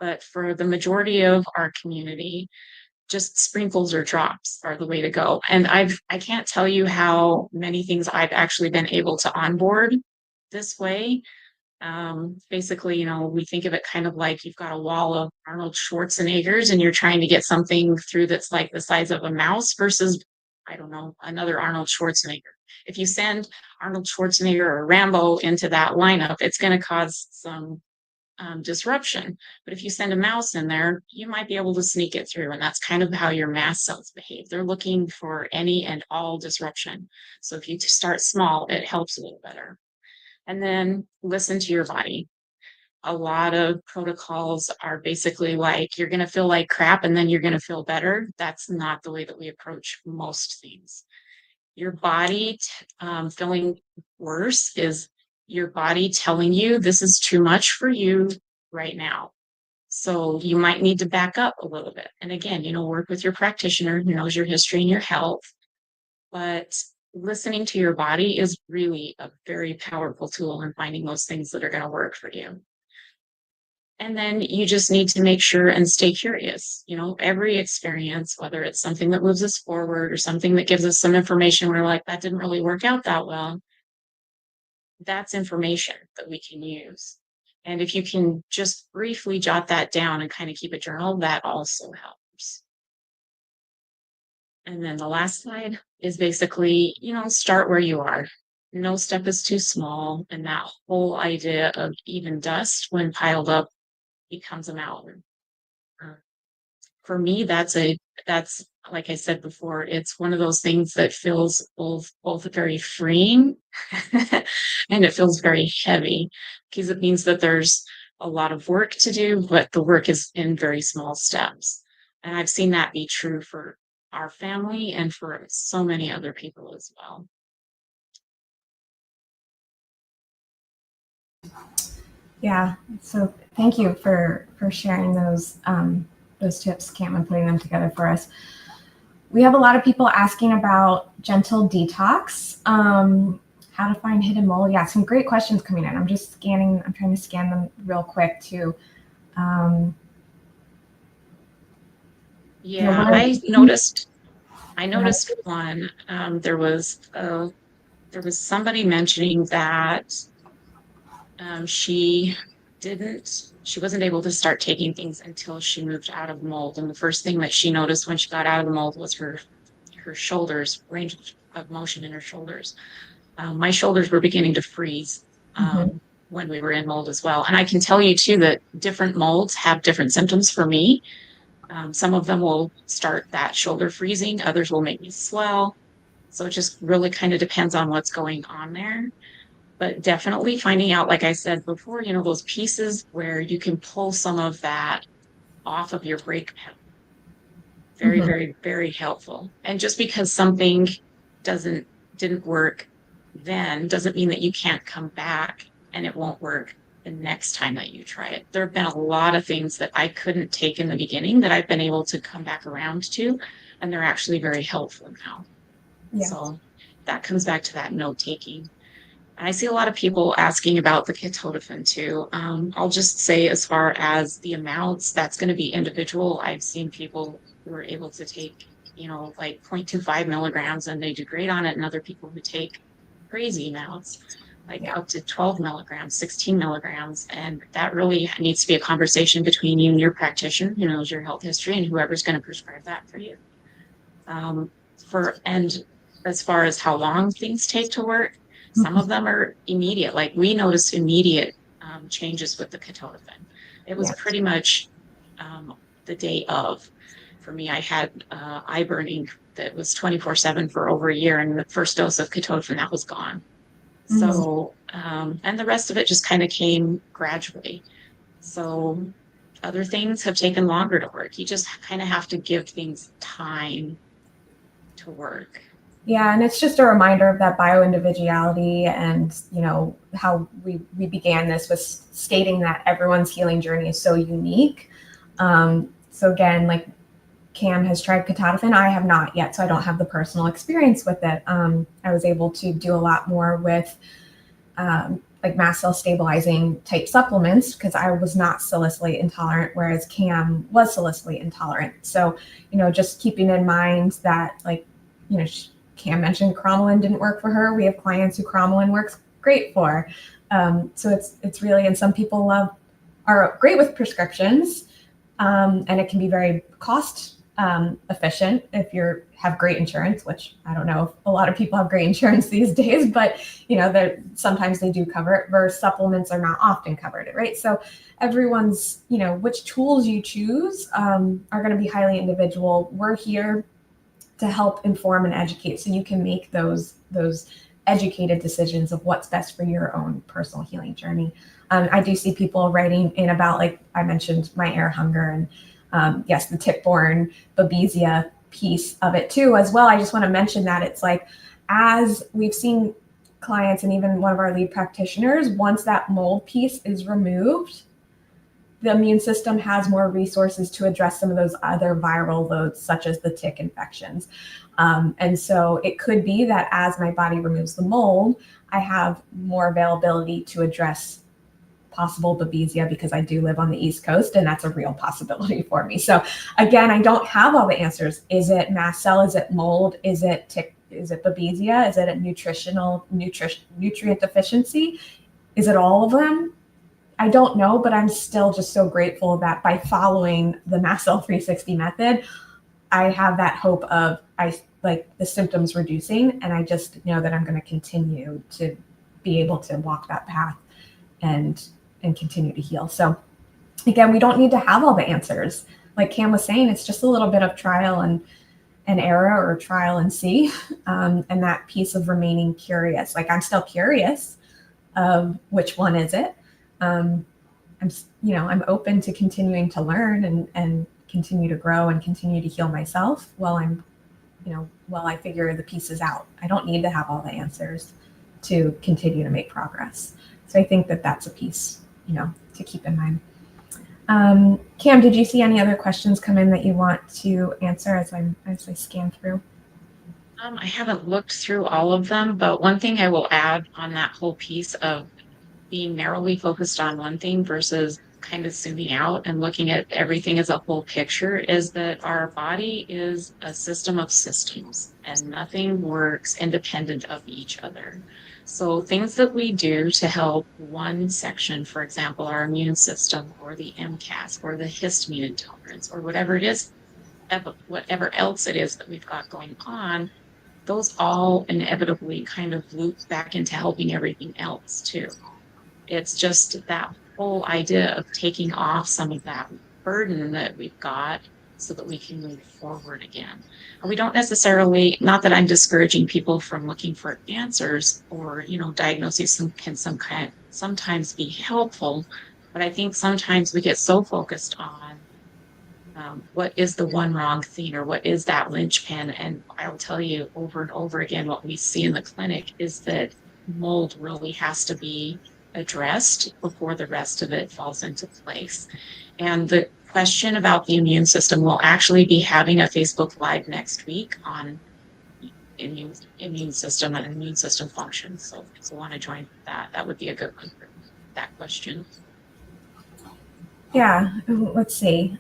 But for the majority of our community, just sprinkles or drops are the way to go. And I can't tell you how many things I've actually been able to onboard this way. Basically, we think of it kind of like you've got a wall of Arnold Schwarzenegger's and you're trying to get something through that's like the size of a mouse versus, I don't know, another Arnold Schwarzenegger. If you send Arnold Schwarzenegger or Rambo into that lineup, it's going to cause some disruption. But if you send a mouse in there, you might be able to sneak it through. And that's kind of how your mast cells behave. They're looking for any and all disruption. So if you start small, it helps a little better. And then listen to your body. A lot of protocols are basically like, you're going to feel like crap and then you're going to feel better. That's not the way that we approach most things. Your body feeling worse is your body telling you this is too much for you right now. So you might need to back up a little bit. And again, work with your practitioner who knows your history and your health. But listening to your body is really a very powerful tool in finding those things that are going to work for you. And then you just need to make sure and stay curious. Every experience, whether it's something that moves us forward or something that gives us some information, we're like, that didn't really work out that well. That's information that we can use. And if you can just briefly jot that down and kind of keep a journal, that also helps. And then the last slide is basically, start where you are. No step is too small. And that whole idea of even dust when piled up becomes a mountain. For me, that's like I said before, it's one of those things that feels both very freeing and it feels very heavy because it means that there's a lot of work to do, but the work is in very small steps. And I've seen that be true for our family and for so many other people as well. Yeah, so thank you for sharing those tips, Cam, and putting them together for us. We have a lot of people asking about gentle detox, how to find hidden mold. Yeah, some great questions coming in. I'm trying to scan them real quick too. Yeah, I noticed one. There was somebody mentioning that she wasn't able to start taking things until she moved out of mold. And the first thing that she noticed when she got out of the mold was her shoulders, range of motion in her shoulders. My shoulders were beginning to freeze when we were in mold as well. And I can tell you too that different molds have different symptoms for me. Some of them will start that shoulder freezing, others will make me swell. So it just really kind of depends on what's going on there. But definitely finding out, like I said before, those pieces where you can pull some of that off of your brake pedal. Very, very, very helpful. And just because something didn't work then doesn't mean that you can't come back and it won't work the next time that you try it. There have been a lot of things that I couldn't take in the beginning that I've been able to come back around to, and they're actually very helpful now. Yeah. So that comes back to that note taking. And I see a lot of people asking about the ketotifen too. I'll just say, as far as the amounts, that's going to be individual. I've seen people who are able to take, like 0.25 milligrams and they do great on it, and other people who take crazy amounts, like up to 12 milligrams, 16 milligrams. And that really needs to be a conversation between you and your practitioner who knows your health history and whoever's going to prescribe that for you. And as far as how long things take to work, some of them are immediate. Like we noticed immediate changes with the ketotifen. It was pretty much the day of. For me, I had eye burning that was 24/7 for over a year, and the first dose of ketotifen, that was gone. So, and the rest of it just kind of came gradually. So other things have taken longer to work. You just kind of have to give things time to work. Yeah, and it's just a reminder of that bio-individuality, and how we began this was stating that everyone's healing journey is so unique. So again, like Cam has tried ketotifen, I have not yet, so I don't have the personal experience with it. I was able to do a lot more with like mast cell stabilizing type supplements because I was not salicylate intolerant, whereas Cam was salicylate intolerant. So just keeping in mind that, like, Cam mentioned cromolyn didn't work for her. We have clients who cromolyn works great for. So it's really, and some people are great with prescriptions, and it can be very cost efficient if you have great insurance, which I don't know if a lot of people have great insurance these days, but sometimes they do cover it, versus supplements are not often covered, right? So everyone's, which tools you choose are going to be highly individual. We're here to help inform and educate, so you can make those educated decisions of what's best for your own personal healing journey. I do see people writing in about, like I mentioned, my air hunger, and yes, the tick-borne babesia piece of it too as well. I just want to mention that it's like, as we've seen clients and even one of our lead practitioners, once that mold piece is removed, the immune system has more resources to address some of those other viral loads, such as the tick infections. And so it could be that as my body removes the mold, I have more availability to address possible babesia, because I do live on the East Coast, and that's a real possibility for me. So again, I don't have all the answers. Is it mast cell? Is it mold? Is it tick? Is it babesia? Is it a nutrient deficiency? Is it all of them? I don't know, but I'm still just so grateful that by following the Mast Cell 360 method, I have that hope of the symptoms reducing, and I just know that I'm going to continue to be able to walk that path and continue to heal. So again, we don't need to have all the answers. Like Cam was saying, it's just a little bit of trial and error, or trial and see, and that piece of remaining curious. Like, I'm still curious of which one is it. I'm open to continuing to learn and continue to grow and continue to heal myself while I figure the pieces out. I don't need to have all the answers to continue to make progress. So I think that that's a piece, to keep in mind. Cam, did you see any other questions come in that you want to answer as I scan through? I haven't looked through all of them, but one thing I will add on that whole piece of being narrowly focused on one thing versus kind of zooming out and looking at everything as a whole picture is that our body is a system of systems and nothing works independent of each other. So things that we do to help one section, for example, our immune system or the MCAS or the histamine intolerance or whatever it is, whatever else it is that we've got going on, those all inevitably kind of loop back into helping everything else too. It's just that whole idea of taking off some of that burden that we've got so that we can move forward again. And we don't necessarily, not that I'm discouraging people from looking for answers or, diagnoses can sometimes be helpful, but I think sometimes we get so focused on what is the one wrong thing or what is that linchpin. And I'll tell you over and over again, what we see in the clinic is that mold really has to be addressed before the rest of it falls into place. And the question about the immune system, will actually be having a Facebook Live next week on immune system and immune system function. So if you want to join that would be a good one for that question. Yeah, let's see.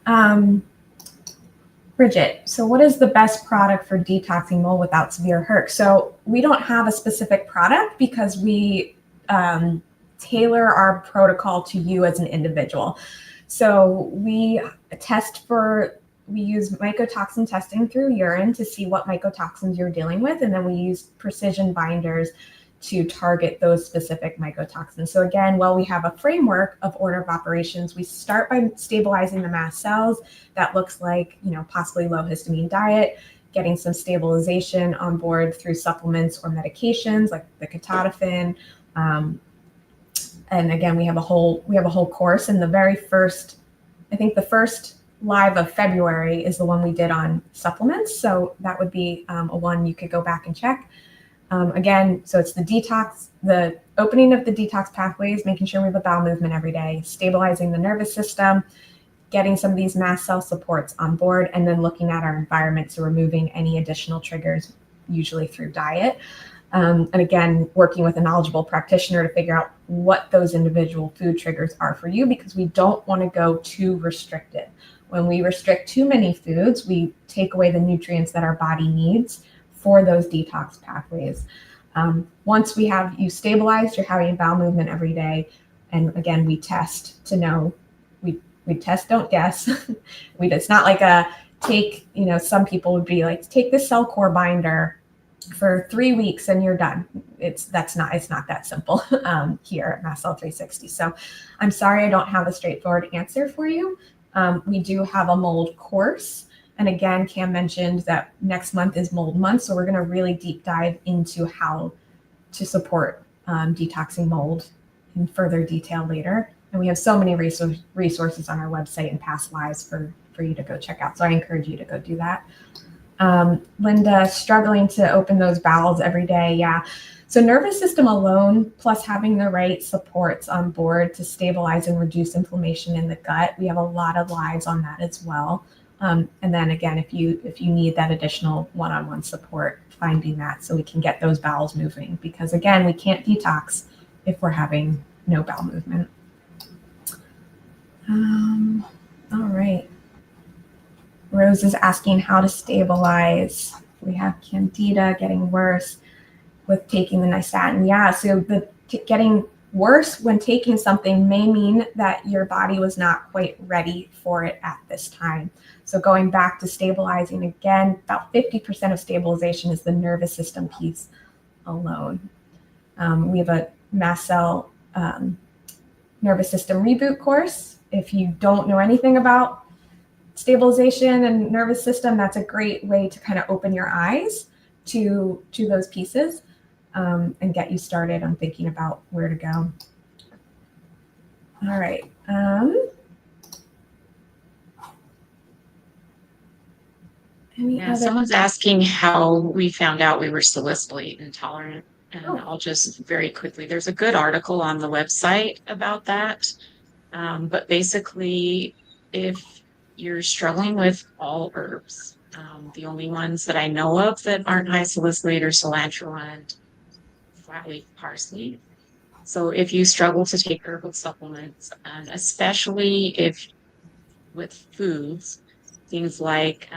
Bridget, so what is the best product for detoxing mold without severe hurt? So we don't have a specific product because we tailor our protocol to you as an individual. So we use mycotoxin testing through urine to see what mycotoxins you're dealing with, and then we use precision binders to target those specific mycotoxins. So again, while we have a framework of order of operations, we start by stabilizing the mast cells. That looks like, possibly low histamine diet, getting some stabilization on board through supplements or medications like the ketotifen. And again, we have a whole course. And the very first, I think the first live of February is the one we did on supplements. So that would be a one you could go back and check. Again, so it's the detox, the opening of the detox pathways, making sure we have a bowel movement every day, stabilizing the nervous system, getting some of these mast cell supports on board, and then looking at our environment, so removing any additional triggers, usually through diet. And again, working with a knowledgeable practitioner to figure out what those individual food triggers are for you, because we don't want to go too restricted. When we restrict too many foods, we take away the nutrients that our body needs for those detox pathways. Once we have you stabilized, you're having a bowel movement every day. And again, we test to know, we test, don't guess. It's not like some people would be like, take this cell core binder for 3 weeks and you're done. It's not that simple here at Mast Cell 360. So I'm sorry, I don't have a straightforward answer for you. We do have a mold course. And again, Cam mentioned that next month is mold month. So we're going to really deep dive into how to support detoxing mold in further detail later. And we have so many resources on our website and past lives for you to go check out. So I encourage you to go do that. Linda, struggling to open those bowels every day. Yeah. So nervous system alone, plus having the right supports on board to stabilize and reduce inflammation in the gut. We have a lot of lives on that as well. And then again, if you need that additional one-on-one support, finding that so we can get those bowels moving, because again, we can't detox if we're having no bowel movement. All right. Rose is asking how to stabilize. We have candida getting worse with taking the nystatin. Yeah, so getting worse when taking something may mean that your body was not quite ready for it at this time. So going back to stabilizing again, about 50% of stabilization is the nervous system piece alone. We have a mast cell nervous system reboot course. If you don't know anything about stabilization and nervous system, that's a great way to kind of open your eyes to those pieces and get you started on thinking about where to go. All right. Someone's asking how we found out we were salicylate intolerant. And I'll just very quickly, there's a good article on the website about that. But basically, if you're struggling with all herbs, the only ones that I know of that aren't high salicylate are cilantro and flat leaf parsley. So if you struggle to take herbal supplements, and especially if with foods, things like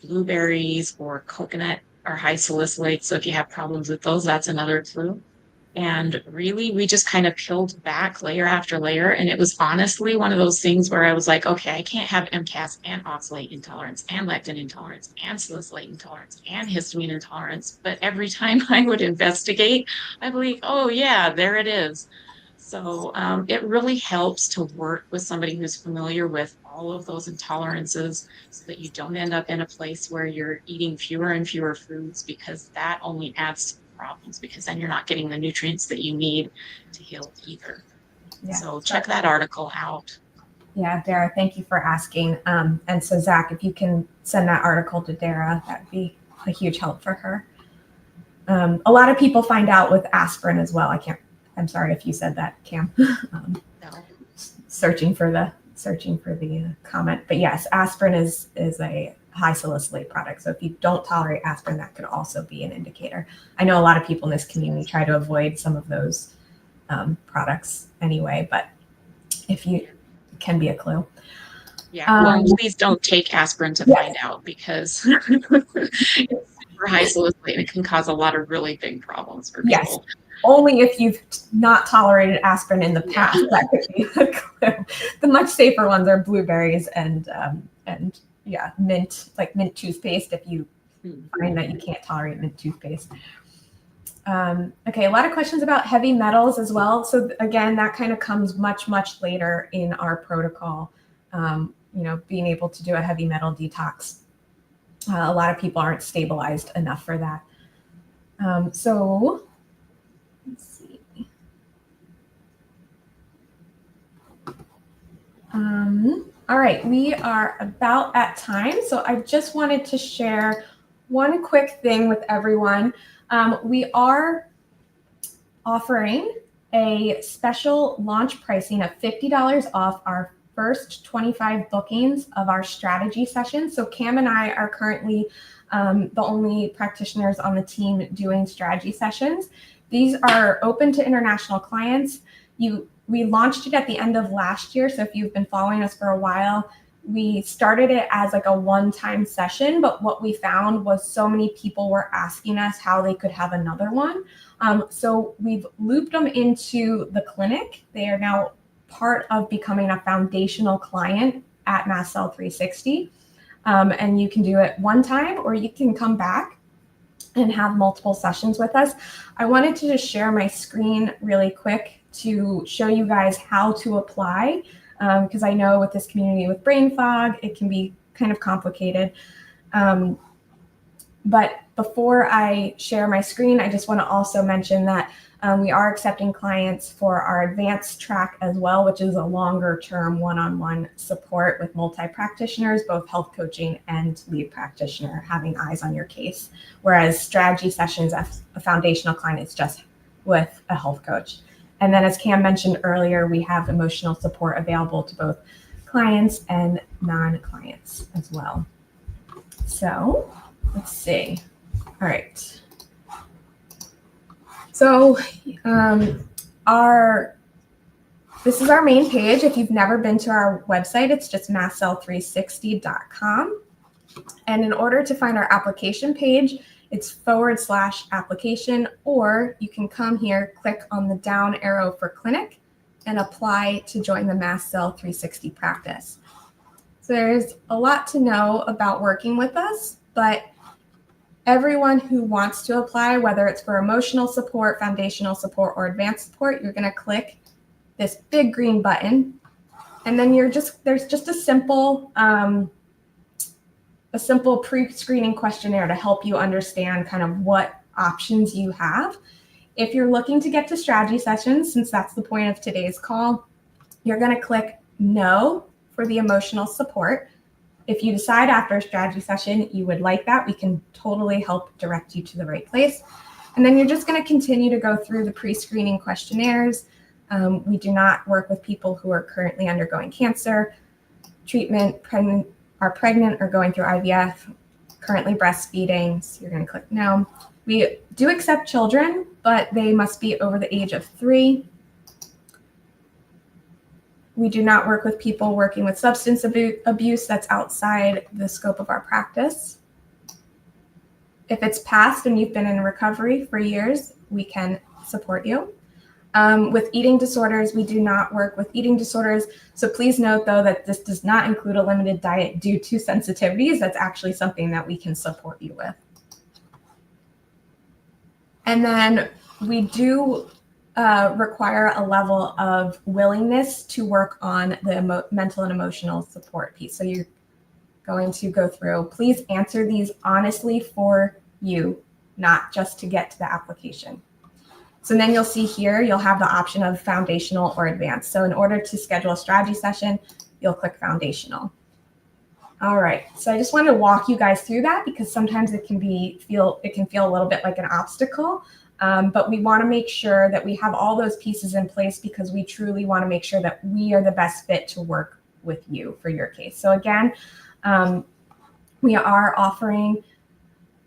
blueberries or coconut are high salicylate. So if you have problems with those, that's another clue. And really, we just kind of peeled back layer after layer. And it was honestly one of those things where I was like, okay, I can't have MCAS and oxalate intolerance and lectin intolerance and salicylate intolerance and histamine intolerance. But every time I would investigate, I believe, oh, yeah, there it is. So it really helps to work with somebody who's familiar with all of those intolerances so that you don't end up in a place where you're eating fewer and fewer foods, because that only adds to the problems, because then you're not getting the nutrients that you need to heal either. Yeah. So check that article out. Yeah, Dara, thank you for asking. And so Zach, if you can send that article to Dara, that'd be a huge help for her. A lot of people find out with aspirin as well. I'm sorry if you said that, Cam. No. Searching for the comment, but yes, aspirin is a high salicylate product. So if you don't tolerate aspirin, that could also be an indicator. I know a lot of people in this community try to avoid some of those products anyway, but if you it can be a clue. Yeah, well, please don't take aspirin to find out, because it's super high salicylate and it can cause a lot of really big problems for people. Yes. Only if you've not tolerated aspirin in the past, that could be a clue. The much safer ones are blueberries and mint, like mint toothpaste, if you find that you can't tolerate mint toothpaste. Okay, a lot of questions about heavy metals as well. So again, that kind of comes much, much later in our protocol. Being able to do a heavy metal detox. A lot of people aren't stabilized enough for that. So let's see. All right, we are about at time. So I just wanted to share one quick thing with everyone. We are offering a special launch pricing of $50 off our first 25 bookings of our strategy session. So Cam and I are currently the only practitioners on the team doing strategy sessions. These are open to international clients. We launched it at the end of last year. So if you've been following us for a while, we started it as like a one-time session, but what we found was so many people were asking us how they could have another one. So we've looped them into the clinic. They are now part of becoming a foundational client at Mast Cell 360. And you can do it one time, or you can come back and have multiple sessions with us. I wanted to just share my screen really quick to show you guys how to apply, because I know with this community with brain fog, it can be kind of complicated. But before I share my screen, I just want to also mention that we are accepting clients for our advanced track as well, which is a longer term one-on-one support with multi-practitioners, both health coaching and lead practitioner, having eyes on your case. Whereas strategy sessions, a foundational client is just with a health coach. And then as Cam mentioned earlier, we have emotional support available to both clients and non-clients as well. So let's see. All right. So this is our main page. If you've never been to our website, it's just mastcell360.com. And in order to find our application page, it's /application, or you can come here, click on the down arrow for clinic, and apply to join the Mast Cell 360 practice. So there's a lot to know about working with us, but everyone who wants to apply, whether it's for emotional support, foundational support, or advanced support, you're going to click this big green button, and then there's just a simple pre-screening questionnaire to help you understand kind of what options you have. If you're looking to get to strategy sessions, since that's the point of today's call, you're going to click no for the emotional support. If you decide after a strategy session you would like that, we can totally help direct you to the right place. And then you're just going to continue to go through the pre-screening questionnaires. We do not work with people who are currently undergoing cancer, treatment, are pregnant or going through IVF, currently breastfeeding. So you're going to click no. We do accept children, but they must be over the age of 3. We do not work with people working with substance abuse. That's outside the scope of our practice. If it's past and you've been in recovery for years, we can support you. With eating disorders, we do not work with eating disorders. So please note, though, that this does not include a limited diet due to sensitivities. That's actually something that we can support you with. And then we do require a level of willingness to work on the mental and emotional support piece. So you're going to go through, please answer these honestly for you, not just to get to the application. So then you'll see here, you'll have the option of foundational or advanced. So in order to schedule a strategy session, you'll click foundational. All right, so I just wanted to walk you guys through that because sometimes it can feel a little bit like an obstacle, but we want to make sure that we have all those pieces in place because we truly want to make sure that we are the best fit to work with you for your case. So again, we are offering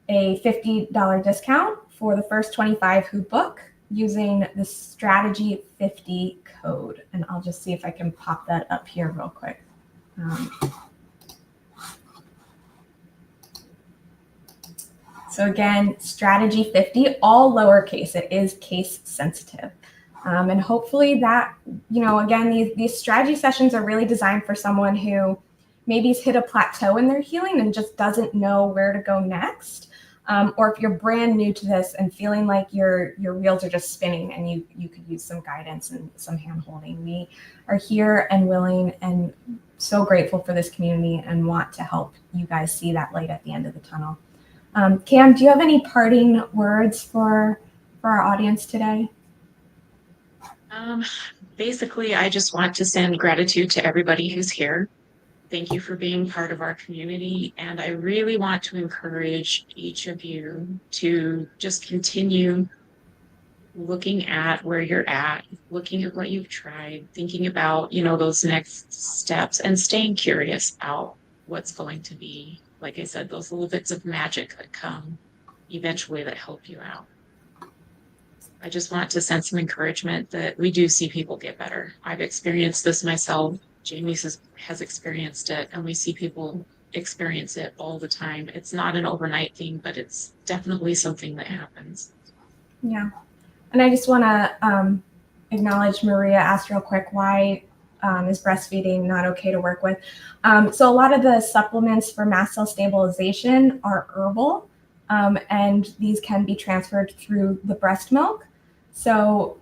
a $50 discount for the first 25 who book using the Strategy 50 code. And I'll just see if I can pop that up here real quick. So again, Strategy 50, all lowercase, it is case sensitive. And hopefully that, again, these strategy sessions are really designed for someone who maybe has hit a plateau in their healing and just doesn't know where to go next. Or if you're brand new to this and feeling like your wheels are just spinning and you could use some guidance and some hand holding. We are here and willing and so grateful for this community and want to help you guys see that light at the end of the tunnel. Cam, do you have any parting words for our audience today? Basically, I just want to send gratitude to everybody who's here. Thank you for being part of our community. And I really want to encourage each of you to just continue looking at where you're at, looking at what you've tried, thinking about, those next steps and staying curious about what's going to be, like I said, those little bits of magic that come eventually that help you out. I just want to send some encouragement that we do see people get better. I've experienced this myself. Jamie has experienced it, and we see people experience it all the time. It's not an overnight thing, but it's definitely something that happens. Yeah. And I just want to acknowledge Maria asked real quick, why is breastfeeding not okay to work with? So a lot of the supplements for mast cell stabilization are herbal, and these can be transferred through the breast milk. So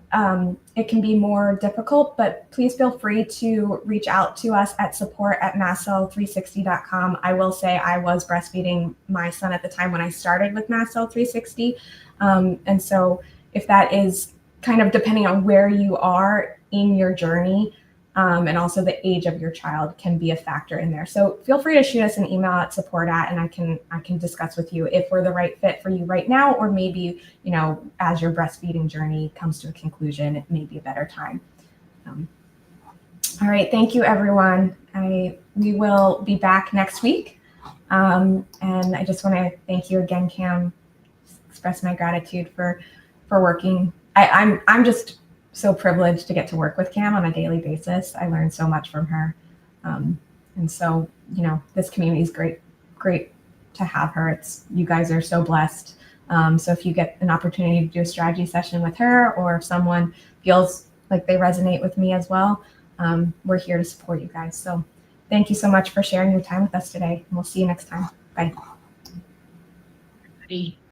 it can be more difficult, but please feel free to reach out to us at support@mastcell360.com. I will say I was breastfeeding my son at the time when I started with Mast Cell 360. And so if that is kind of depending on where you are in your journey, and also the age of your child can be a factor in there. So feel free to shoot us an email at support@, and I can discuss with you if we're the right fit for you right now, or maybe, as your breastfeeding journey comes to a conclusion, it may be a better time. All right, thank you, everyone. We will be back next week. And I just want to thank you again, Cam, express my gratitude for working. I'm just so privileged to get to work with Cam on a daily basis. I learn so much from her. And so, this community is great to have her. You guys are so blessed. So if you get an opportunity to do a strategy session with her, or if someone feels like they resonate with me as well, we're here to support you guys. So thank you so much for sharing your time with us today. And we'll see you next time. Bye.